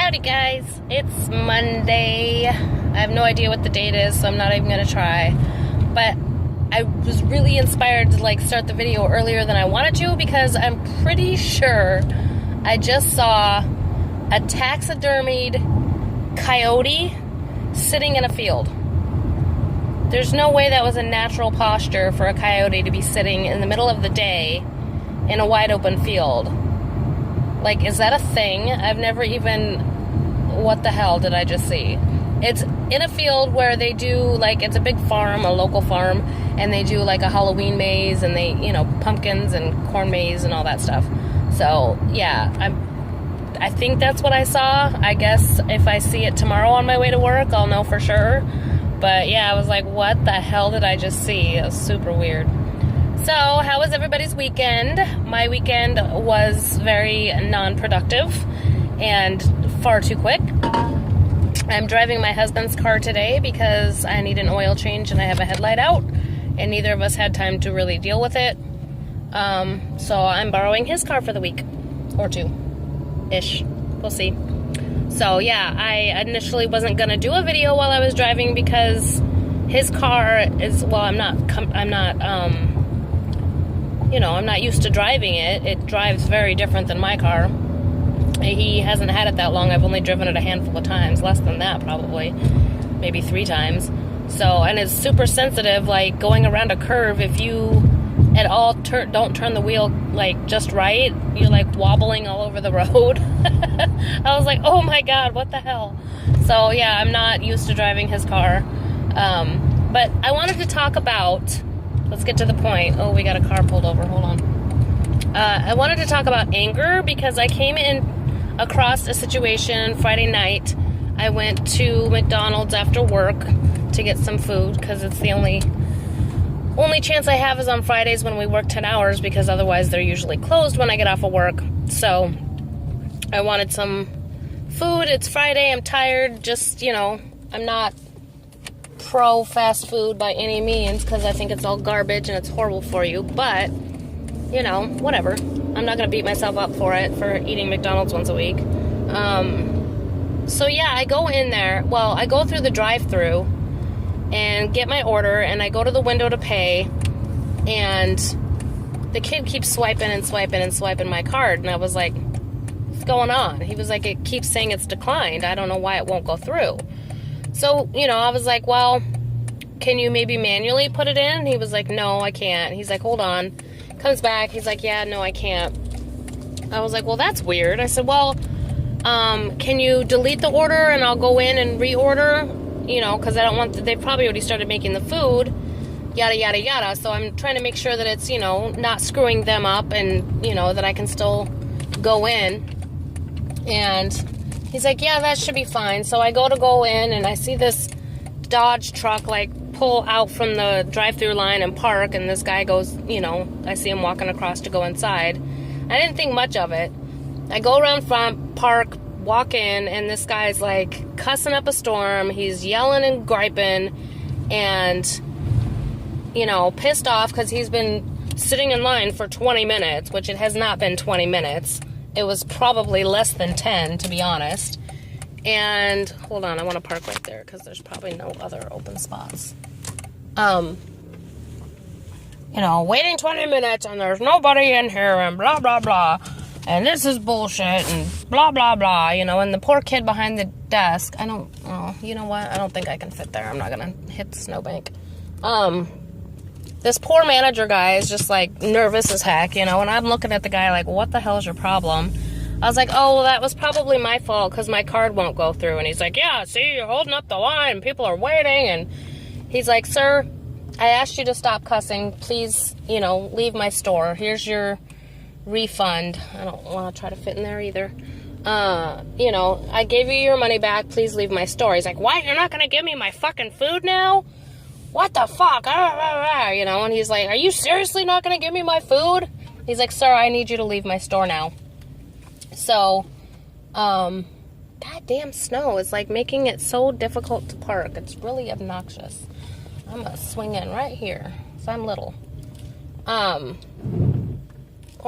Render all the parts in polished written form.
Howdy guys, it's Monday. I have no idea what the date is, so I'm not even gonna try. But I was really inspired to start the video earlier than I wanted to because I'm pretty sure I just saw a taxidermied coyote sitting in a field. There's no way that was a natural posture for a coyote to be sitting in the middle of the day in a wide open field. Is that a thing? I've never even... What the hell did I just see? It's in a field where they do, it's a big farm, a local farm, and they do, a Halloween maze, and they, pumpkins and corn maze and all that stuff. So, yeah, I think that's what I saw. I guess if I see it tomorrow on my way to work, I'll know for sure. But, yeah, I was like, what the hell did I just see? It was super weird. So, how was everybody's weekend? My weekend was very non-productive and far too quick. I'm driving my husband's car today because I need an oil change and I have a headlight out, and neither of us had time to really deal with it. So I'm borrowing his car for the week, or two-ish. We'll see. So yeah, I initially wasn't gonna do a video while I was driving because his car is, I'm not used to driving it. It drives very different than my car. He hasn't had it that long. I've only driven it a handful of times, less than that probably, maybe 3 times. So, and it's super sensitive, going around a curve, if you at all don't turn the wheel just right, you're wobbling all over the road. I was like, oh my god, what the hell? So yeah, I'm not used to driving his car. But I wanted to talk about, let's get to the point. Oh, we got a car pulled over, hold on. I wanted to talk about anger because I came in across a situation Friday night. I went to McDonald's after work to get some food because it's the only chance I have is on Fridays when we work 10 hours because otherwise they're usually closed when I get off of work. So I wanted some food. It's Friday. I'm tired. Just, I'm not pro fast food by any means because I think it's all garbage and it's horrible for you. But, whatever. I'm not going to beat myself up for it, for eating McDonald's once a week. So yeah, I go in there. Well, I go through the drive-thru and get my order, and I go to the window to pay, and the kid keeps swiping and swiping and swiping my card, and I was like, what's going on? He was like, it keeps saying it's declined. I don't know why it won't go through. So, I was like, well, can you maybe manually put it in? He was like, no, I can't. He's like, hold on. Comes back, he's like, yeah, no, I can't. I was like, well, that's weird. I said, well, can you delete the order and I'll go in and reorder? Because I don't want, they've probably already started making the food, yada, yada, yada. So I'm trying to make sure that it's, not screwing them up and, that I can still go in. And he's like, yeah, that should be fine. So I go in and I see this Dodge truck, pull out from the drive-thru line and park, and this guy goes, I see him walking across to go inside. I didn't think much of it. I go around front, park, walk in, and this guy's cussing up a storm. He's yelling and griping and, pissed off because he's been sitting in line for 20 minutes, which it has not been 20 minutes. It was probably less than 10, to be honest. And, hold on, I want to park right there because there's probably no other open spots. Waiting 20 minutes and there's nobody in here and blah, blah, blah. And this is bullshit and blah, blah, blah, and the poor kid behind the desk, you know what? I don't think I can fit there. I'm not going to hit the snowbank. This poor manager guy is just, nervous as heck, and I'm looking at the guy what the hell is your problem? I was like, oh, well, that was probably my fault because my card won't go through. And he's like, yeah, see, you're holding up the line. People are waiting. And he's like, sir, I asked you to stop cussing. Please, leave my store. Here's your refund. I don't want to try to fit in there either. I gave you your money back. Please leave my store. He's like, what? You're not going to give me my fucking food now? What the fuck? And he's like, are you seriously not going to give me my food? He's like, sir, I need you to leave my store now. So, goddamn snow is making it so difficult to park. It's really obnoxious. I'm gonna swing in right here, so I'm little. Or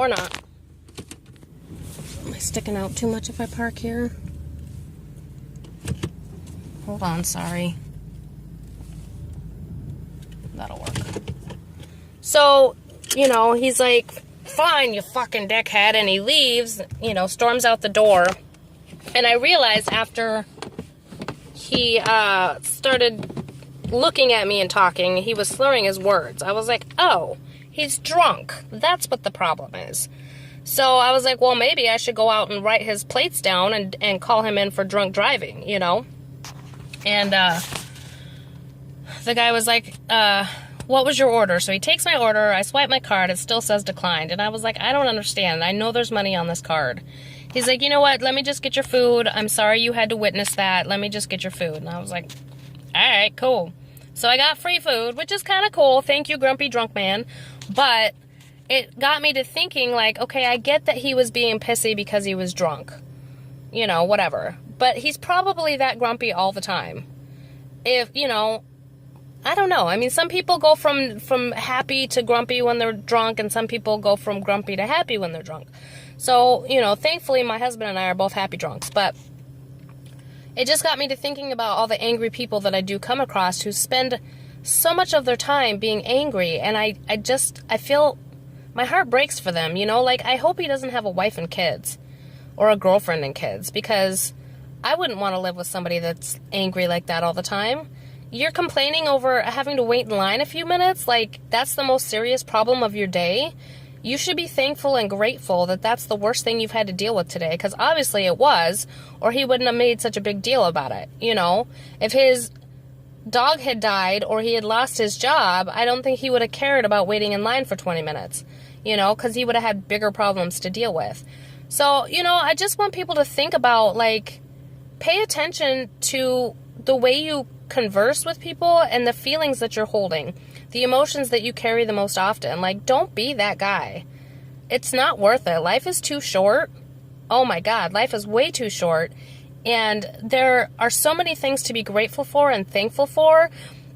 not. Am I sticking out too much if I park here? Hold on, sorry. That'll work. So, he's like, fine, you fucking dickhead, and he leaves, storms out the door. And I realized after he started looking at me and talking, he was slurring his words. I was like, oh, he's drunk. That's what the problem is. So I was like, well, maybe I should go out and write his plates down and call him in for drunk driving, And the guy was like, what was your order? So he takes my order, I swipe my card, it still says declined. And I was like, I don't understand. I know there's money on this card. He's like, you know what? Let me just get your food. I'm sorry you had to witness that. Let me just get your food. And I was like, all right, cool. So I got free food, which is kind of cool. Thank you, grumpy drunk man. But it got me to thinking, like, okay, I get that he was being pissy because he was drunk. Whatever. But he's probably that grumpy all the time. If, I don't know. I mean, some people go from happy to grumpy when they're drunk, and some people go from grumpy to happy when they're drunk. So, thankfully my husband and I are both happy drunks, but it just got me to thinking about all the angry people that I do come across who spend so much of their time being angry, and I feel my heart breaks for them, like, I hope he doesn't have a wife and kids, or a girlfriend and kids, because I wouldn't want to live with somebody that's angry like that all the time. You're complaining over having to wait in line a few minutes, like, that's the most serious problem of your day. You should be thankful and grateful that that's the worst thing you've had to deal with today, because obviously it was, or he wouldn't have made such a big deal about it, If his dog had died or he had lost his job, I don't think he would have cared about waiting in line for 20 minutes, because he would have had bigger problems to deal with. So, I just want people to think about, like, pay attention to the way you converse with people and the feelings that you're holding, the emotions that you carry the most often. Like, don't be that guy. It's not worth it. Life is too short. Oh my God, life is way too short. And there are so many things to be grateful for and thankful for,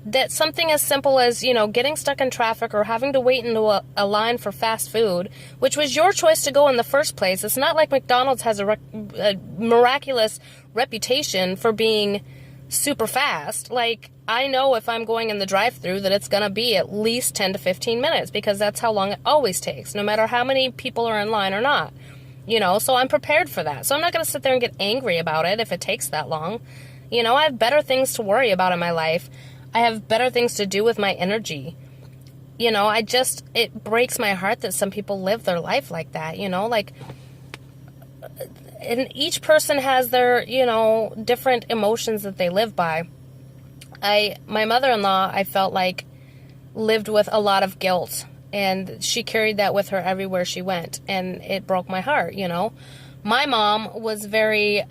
that something as simple as, getting stuck in traffic or having to wait into a line for fast food, which was your choice to go in the first place. It's not like McDonald's has a miraculous reputation for being super fast. Like, I know if I'm going in the drive-thru that it's going to be at least 10 to 15 minutes, because that's how long it always takes, no matter how many people are in line or not. So I'm prepared for that. So I'm not going to sit there and get angry about it if it takes that long. I have better things to worry about in my life. I have better things to do with my energy. It breaks my heart that some people live their life like that, and each person has their, different emotions that they live by. My mother-in-law, I felt like, lived with a lot of guilt, and she carried that with her everywhere she went, and it broke my heart, My mom was very,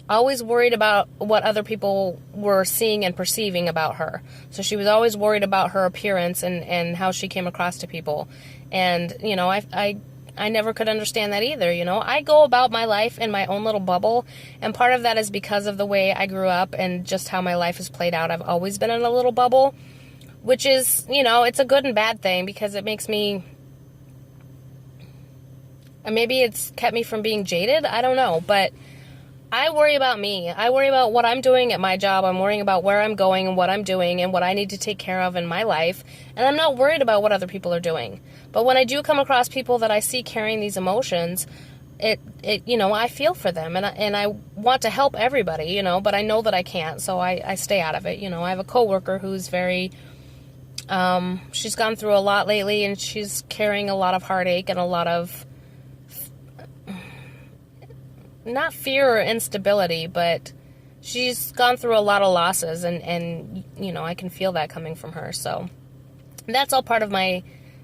always worried about what other people were seeing and perceiving about her. So she was always worried about her appearance and how she came across to people. And, I never could understand that either, I go about my life in my own little bubble, and part of that is because of the way I grew up and just how my life has played out. I've always been in a little bubble, which is, it's a good and bad thing, because it makes me, maybe it's kept me from being jaded, I don't know, but I worry about me. I worry about what I'm doing at my job. I'm worrying about where I'm going and what I'm doing and what I need to take care of in my life. And I'm not worried about what other people are doing. But when I do come across people that I see carrying these emotions, I feel for them, and I want to help everybody, but I know that I can't, so I stay out of it. I have a coworker who's very, she's gone through a lot lately, and she's carrying a lot of heartache and a lot of, not fear or instability, but she's gone through a lot of losses, and I can feel that coming from her. So that's all part of my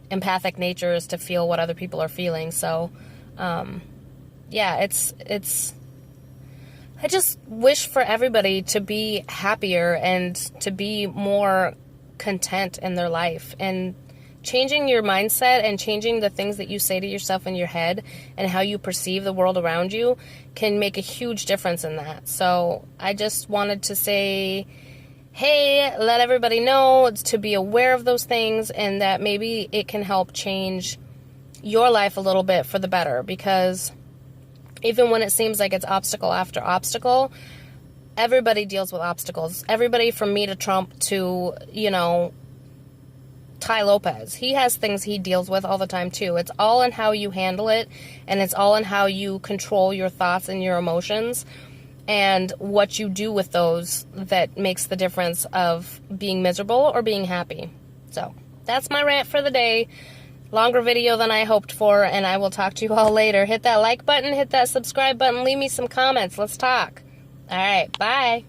empathic nature, is to feel what other people are feeling. So, it's I just wish for everybody to be happier and to be more content in their life, and changing your mindset and changing the things that you say to yourself in your head and how you perceive the world around you can make a huge difference in that. So I just wanted to say, hey, let everybody know to be aware of those things, and that maybe it can help change your life a little bit for the better, because even when it seems like it's obstacle after obstacle, Everybody deals with obstacles. Everybody from me to Trump to, you know, Ty Lopez. He has things he deals with all the time too. It's all in how you handle it, and it's all in how you control your thoughts and your emotions and what you do with those that makes the difference of being miserable or being happy. So that's my rant for the day. Longer video than I hoped for, and I will talk to you all later. Hit that like button, hit that subscribe button, leave me some comments. Let's talk. All right, bye.